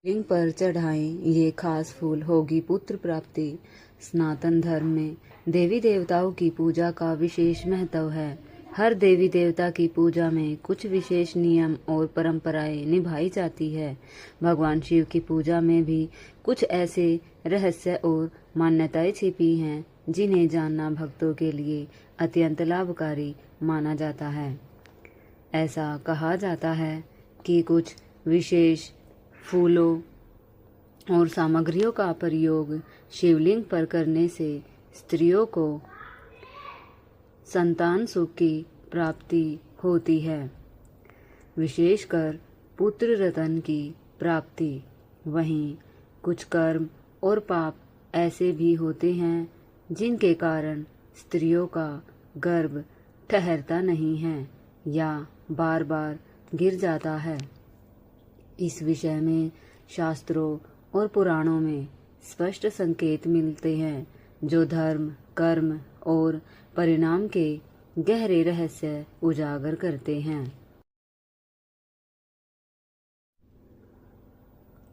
लिंग पर चढ़ाएं ये खास फूल, होगी पुत्र प्राप्ति। सनातन धर्म में देवी देवताओं की पूजा का विशेष महत्व है। हर देवी देवता की पूजा में कुछ विशेष नियम और परंपराएं निभाई जाती है। भगवान शिव की पूजा में भी कुछ ऐसे रहस्य और मान्यताएं छिपी हैं जिन्हें जानना भक्तों के लिए अत्यंत लाभकारी माना जाता है। ऐसा कहा जाता है कि कुछ विशेष फूलों और सामग्रियों का प्रयोग शिवलिंग पर करने से स्त्रियों को संतान सुख की प्राप्ति होती है, विशेषकर पुत्र रत्न की प्राप्ति। वहीं कुछ कर्म और पाप ऐसे भी होते हैं जिनके कारण स्त्रियों का गर्भ ठहरता नहीं है या बार बार गिर जाता है। इस विषय में शास्त्रों और पुराणों में स्पष्ट संकेत मिलते हैं जो धर्म, कर्म और परिणाम के गहरे रहस्य उजागर करते हैं।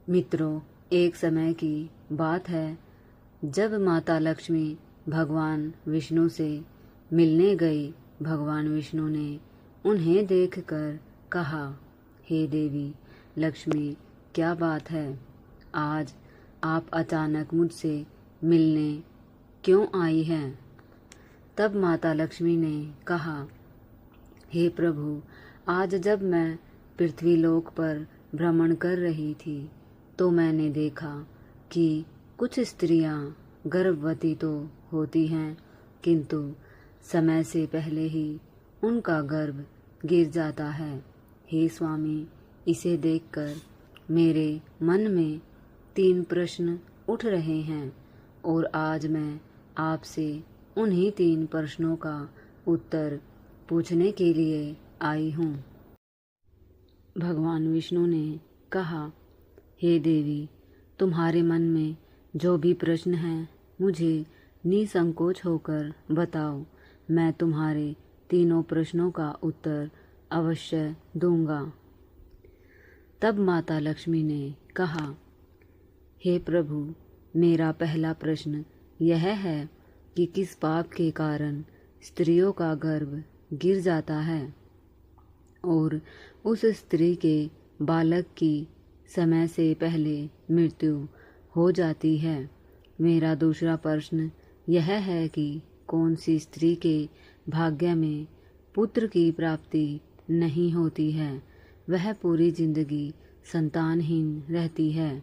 मित्रों, एक समय की बात है जब माता लक्ष्मी भगवान विष्णु से मिलने गई। भगवान विष्णु ने उन्हें देखकर कहा, हे देवी लक्ष्मी, क्या बात है? आज आप अचानक मुझसे मिलने क्यों आई हैं? तब माता लक्ष्मी ने कहा, हे प्रभु, आज जब मैं पृथ्वीलोक पर भ्रमण कर रही थी तो मैंने देखा कि कुछ स्त्रियां गर्भवती तो होती हैं किंतु समय से पहले ही उनका गर्भ गिर जाता है। हे स्वामी, इसे देखकर मेरे मन में 3 प्रश्न उठ रहे हैं और आज मैं आपसे उन्हीं 3 प्रश्नों का उत्तर पूछने के लिए आई हूँ। भगवान विष्णु ने कहा, हे देवी, तुम्हारे मन में जो भी प्रश्न हैं मुझे निसंकोच होकर बताओ। मैं तुम्हारे तीनों प्रश्नों का उत्तर अवश्य दूंगा। तब माता लक्ष्मी ने कहा, हे प्रभु, मेरा पहला प्रश्न यह है कि किस पाप के कारण स्त्रियों का गर्भ गिर जाता है और उस स्त्री के बालक की समय से पहले मृत्यु हो जाती है। मेरा दूसरा प्रश्न यह है कि कौन सी स्त्री के भाग्य में पुत्र की प्राप्ति नहीं होती है, वह पूरी जिंदगी संतानहीन रहती है।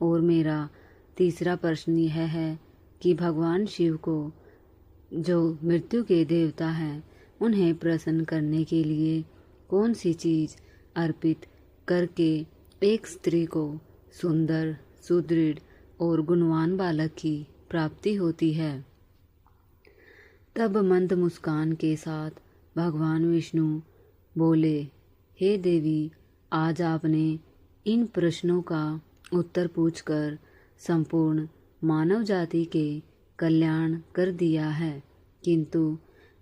और मेरा तीसरा प्रश्न यह है कि भगवान शिव को, जो मृत्यु के देवता हैं, उन्हें प्रसन्न करने के लिए कौन सी चीज अर्पित करके एक स्त्री को सुंदर, सुदृढ़ और गुणवान बालक की प्राप्ति होती है। तब मंद मुस्कान के साथ भगवान विष्णु बोले, हे देवी, आज आपने इन प्रश्नों का उत्तर पूछकर संपूर्ण मानव जाति के कल्याण कर दिया है, किंतु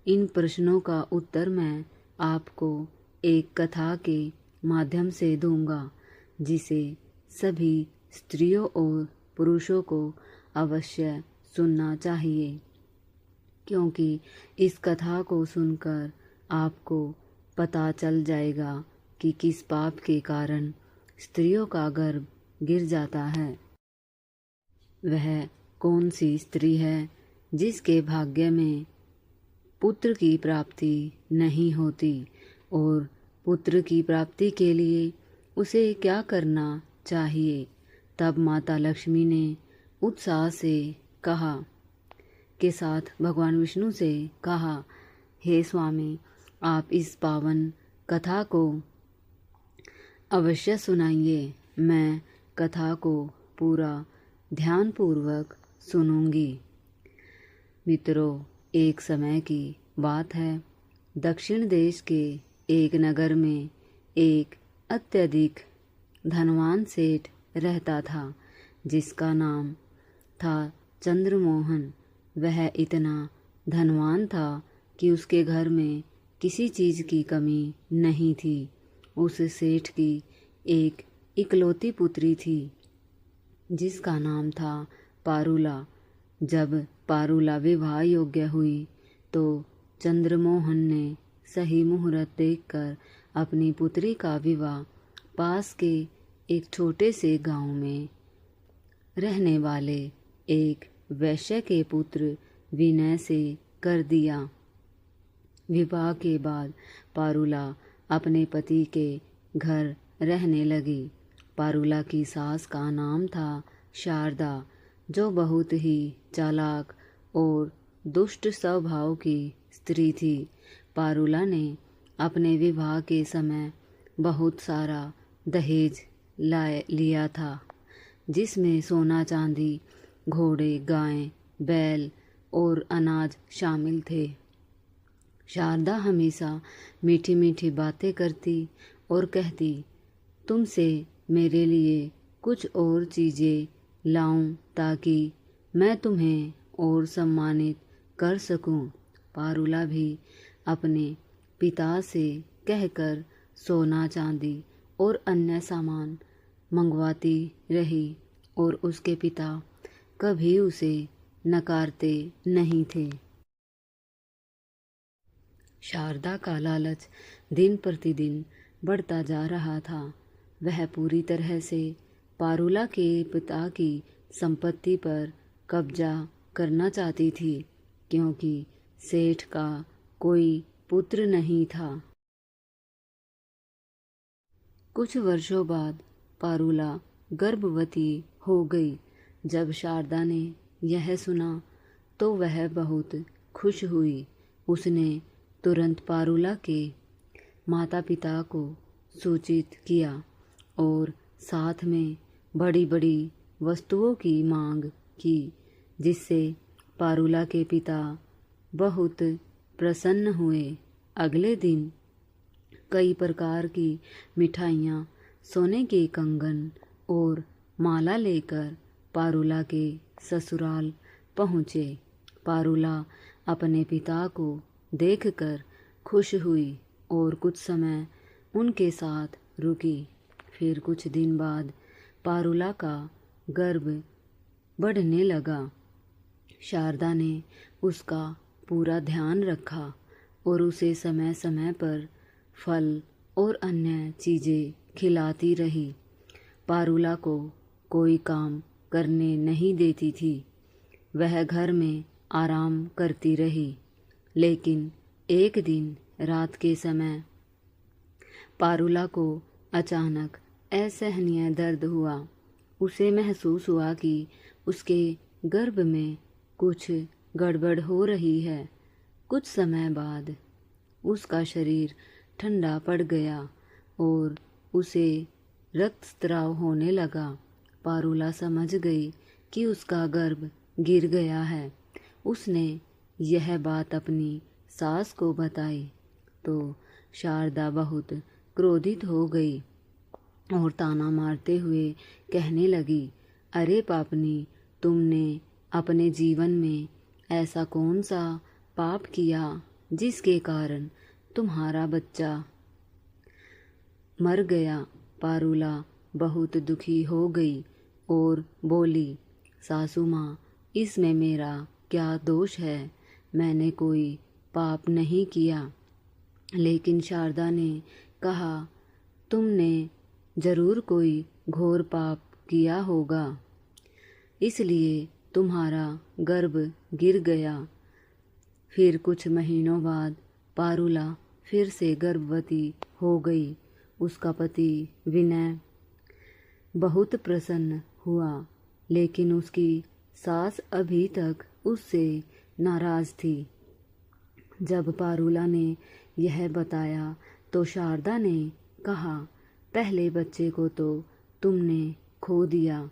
इन प्रश्नों का उत्तर मैं आपको एक कथा के माध्यम से दूंगा, जिसे सभी स्त्रियों और पुरुषों को अवश्य सुनना चाहिए, क्योंकि इस कथा को सुनकर आपको पता चल जाएगा कि किस पाप के कारण स्त्रियों का गर्भ गिर जाता है। वह कौन सी स्त्री है जिसके भाग्य में पुत्र की प्राप्ति नहीं होती और पुत्र की प्राप्ति के लिए उसे क्या करना चाहिए। तब माता लक्ष्मी ने उत्साह से कहा के साथ भगवान विष्णु से कहा, हे स्वामी, आप इस पावन कथा को अवश्य सुनाइए। मैं कथा को पूरा ध्यानपूर्वक सुनूंगी। मित्रों, एक समय की बात है, दक्षिण देश के एक नगर में एक अत्यधिक धनवान सेठ रहता था, जिसका नाम था चंद्रमोहन। वह इतना धनवान था कि उसके घर में किसी चीज की कमी नहीं थी। उस सेठ की एक इकलौती पुत्री थी जिसका नाम था पारुला। जब पारुला विवाह योग्य हुई तो चंद्रमोहन ने सही मुहूर्त देखकर अपनी पुत्री का विवाह पास के एक छोटे से गांव में रहने वाले एक वैश्य के पुत्र विनय से कर दिया। विवाह के बाद पारुला अपने पति के घर रहने लगी। पारुला की सास का नाम था शारदा, जो बहुत ही चालाक और दुष्ट स्वभाव की स्त्री थी। पारुला ने अपने विवाह के समय बहुत सारा दहेज लिया था, जिसमें सोना चांदी, घोड़े, गायें, बैल और अनाज शामिल थे। शारदा हमेशा मीठी मीठी बातें करती और कहती, तुमसे मेरे लिए कुछ और चीज़ें लाऊं ताकि मैं तुम्हें और सम्मानित कर सकूं। पारुला भी अपने पिता से कहकर सोना चांदी और अन्य सामान मंगवाती रही और उसके पिता कभी उसे नकारते नहीं थे। शारदा का लालच दिन प्रतिदिन बढ़ता जा रहा था। वह पूरी तरह से पारुला के पिता की संपत्ति पर कब्जा करना चाहती थी, क्योंकि सेठ का कोई पुत्र नहीं था। कुछ वर्षों बाद पारुला गर्भवती हो गई। जब शारदा ने यह सुना तो वह बहुत खुश हुई। उसने तुरंत पारुला के माता पिता को सूचित किया और साथ में बड़ी बड़ी वस्तुओं की मांग की, जिससे पारुला के पिता बहुत प्रसन्न हुए। अगले दिन कई प्रकार की मिठाइयाँ, सोने के कंगन और माला लेकर पारुला के ससुराल पहुँचे। पारुला अपने पिता को देखकर खुश हुई और कुछ समय उनके साथ रुकी। फिर कुछ दिन बाद पारुला का गर्भ बढ़ने लगा। शारदा ने उसका पूरा ध्यान रखा और उसे समय समय पर फल और अन्य चीज़ें खिलाती रही। पारुला को कोई काम करने नहीं देती थी। वह घर में आराम करती रही। लेकिन एक दिन रात के समय पारुला को अचानक असहनीय दर्द हुआ। उसे महसूस हुआ कि उसके गर्भ में कुछ गड़बड़ हो रही है। कुछ समय बाद उसका शरीर ठंडा पड़ गया और उसे रक्तस्राव होने लगा। पारुला समझ गई कि उसका गर्भ गिर गया है। उसने यह बात अपनी सास को बताई तो शारदा बहुत क्रोधित हो गई और ताना मारते हुए कहने लगी, अरे पापनी, तुमने अपने जीवन में ऐसा कौन सा पाप किया जिसके कारण तुम्हारा बच्चा मर गया। पारुला बहुत दुखी हो गई और बोली, सासू माँ, इसमें मेरा क्या दोष है? मैंने कोई पाप नहीं किया। लेकिन शारदा ने कहा, तुमने जरूर कोई घोर पाप किया होगा, इसलिए तुम्हारा गर्भ गिर गया। फिर कुछ महीनों बाद पारुला फिर से गर्भवती हो गई। उसका पति विनय बहुत प्रसन्न हुआ, लेकिन उसकी सास अभी तक उससे नाराज थी। जब पारुला ने यह बताया तो शारदा ने कहा, पहले बच्चे को तो तुमने खो दिया,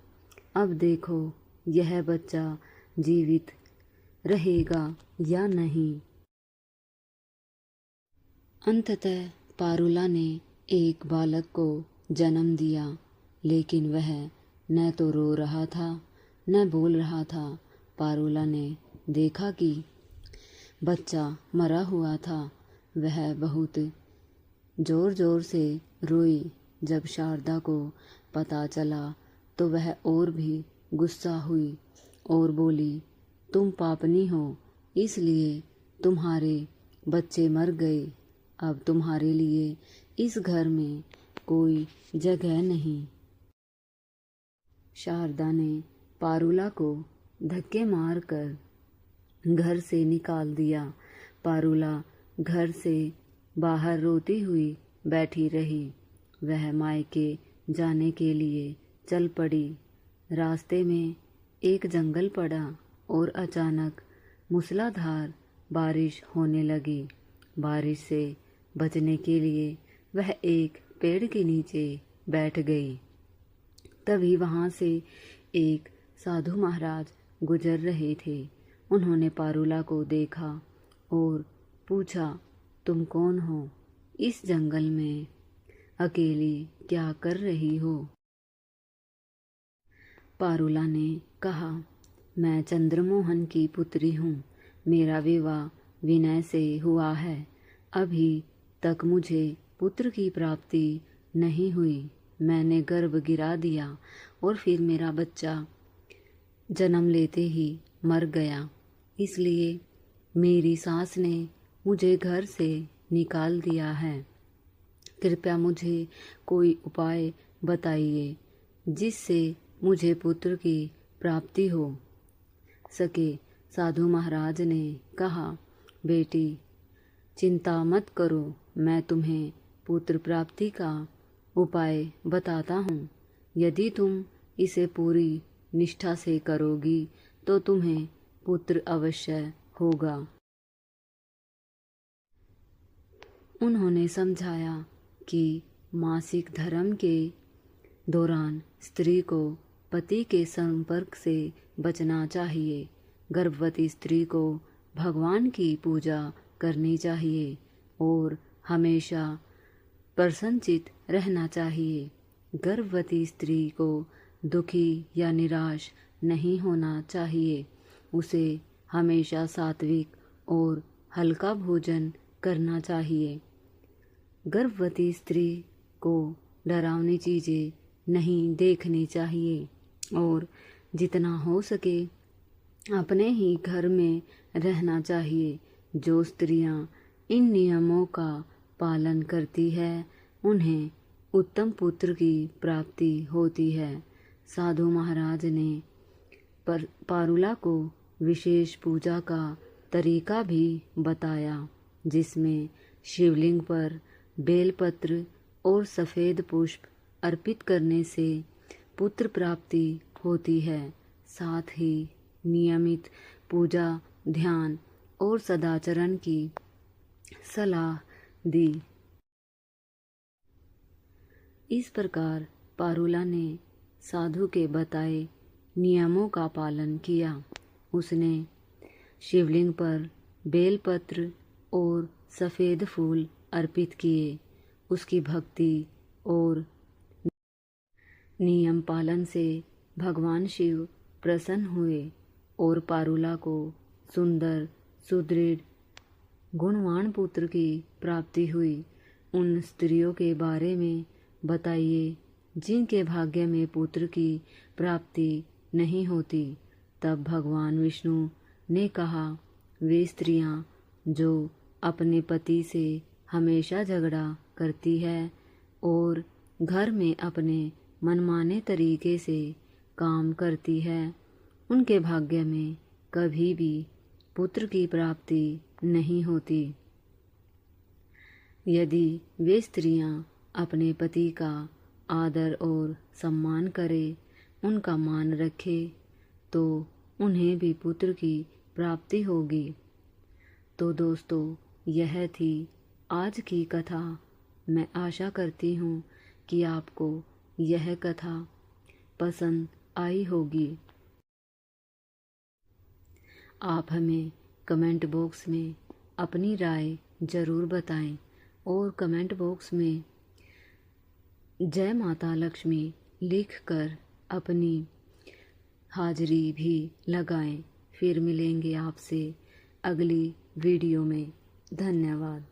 अब देखो यह बच्चा जीवित रहेगा या नहीं। अंततः पारुला ने एक बालक को जन्म दिया, लेकिन वह न तो रो रहा था न बोल रहा था। पारुला ने देखा कि बच्चा मरा हुआ था। वह बहुत जोर जोर से रोई। जब शारदा को पता चला तो वह और भी गुस्सा हुई और बोली, तुम पापनी हो, इसलिए तुम्हारे बच्चे मर गए। अब तुम्हारे लिए इस घर में कोई जगह नहीं। शारदा ने पारुला को धक्के मारकर घर से निकाल दिया। पारुला घर से बाहर रोती हुई बैठी रही। वह मायके जाने के लिए चल पड़ी। रास्ते में एक जंगल पड़ा और अचानक मूसलाधार बारिश होने लगी। बारिश से बचने के लिए वह एक पेड़ के नीचे बैठ गई। तभी वहां से एक साधु महाराज गुजर रहे थे। उन्होंने पारुला को देखा और पूछा, तुम कौन हो? इस जंगल में अकेली क्या कर रही हो? पारुला ने कहा, मैं चंद्रमोहन की पुत्री हूँ। मेरा विवाह विनय से हुआ है। अभी तक मुझे पुत्र की प्राप्ति नहीं हुई। मैंने गर्भ गिरा दिया और फिर मेरा बच्चा जन्म लेते ही मर गया। इसलिए मेरी सास ने मुझे घर से निकाल दिया है। कृपया मुझे कोई उपाय बताइए जिससे मुझे पुत्र की प्राप्ति हो सके। साधु महाराज ने कहा, बेटी चिंता मत करो, मैं तुम्हें पुत्र प्राप्ति का उपाय बताता हूँ। यदि तुम इसे पूरी निष्ठा से करोगी तो तुम्हें पुत्र अवश्य होगा। उन्होंने समझाया कि मासिक धर्म के दौरान स्त्री को पति के संपर्क से बचना चाहिए। गर्भवती स्त्री को भगवान की पूजा करनी चाहिए और हमेशा प्रसन्नचित रहना चाहिए। गर्भवती स्त्री को दुखी या निराश नहीं होना चाहिए। उसे हमेशा सात्विक और हल्का भोजन करना चाहिए। गर्भवती स्त्री को डरावनी चीज़ें नहीं देखनी चाहिए और जितना हो सके अपने ही घर में रहना चाहिए। जो स्त्रियां इन नियमों का पालन करती है उन्हें उत्तम पुत्र की प्राप्ति होती है। साधु महाराज ने पारुला को विशेष पूजा का तरीका भी बताया, जिसमें शिवलिंग पर बेलपत्र और सफ़ेद पुष्प अर्पित करने से पुत्र प्राप्ति होती है। साथ ही नियमित पूजा, ध्यान और सदाचरण की सलाह दी। इस प्रकार पारुला ने साधु के बताए नियमों का पालन किया। उसने शिवलिंग पर बेलपत्र और सफ़ेद फूल अर्पित किए। उसकी भक्ति और नियम पालन से भगवान शिव प्रसन्न हुए और पारुला को सुंदर, सुदृढ़, गुणवान पुत्र की प्राप्ति हुई। उन स्त्रियों के बारे में बताइए जिनके भाग्य में पुत्र की प्राप्ति नहीं होती। तब भगवान विष्णु ने कहा, वे स्त्रियां जो अपने पति से हमेशा झगड़ा करती है और घर में अपने मनमाने तरीके से काम करती है, उनके भाग्य में कभी भी पुत्र की प्राप्ति नहीं होती। यदि वे स्त्रियां अपने पति का आदर और सम्मान करें, उनका मान रखें, तो उन्हें भी पुत्र की प्राप्ति होगी। तो दोस्तों, यह थी आज की कथा। मैं आशा करती हूँ कि आपको यह कथा पसंद आई होगी। आप हमें कमेंट बॉक्स में अपनी राय ज़रूर बताएं और कमेंट बॉक्स में जय माता लक्ष्मी लिखकर अपनी हाजिरी भी लगाएं। फिर मिलेंगे आपसे अगली वीडियो में। धन्यवाद।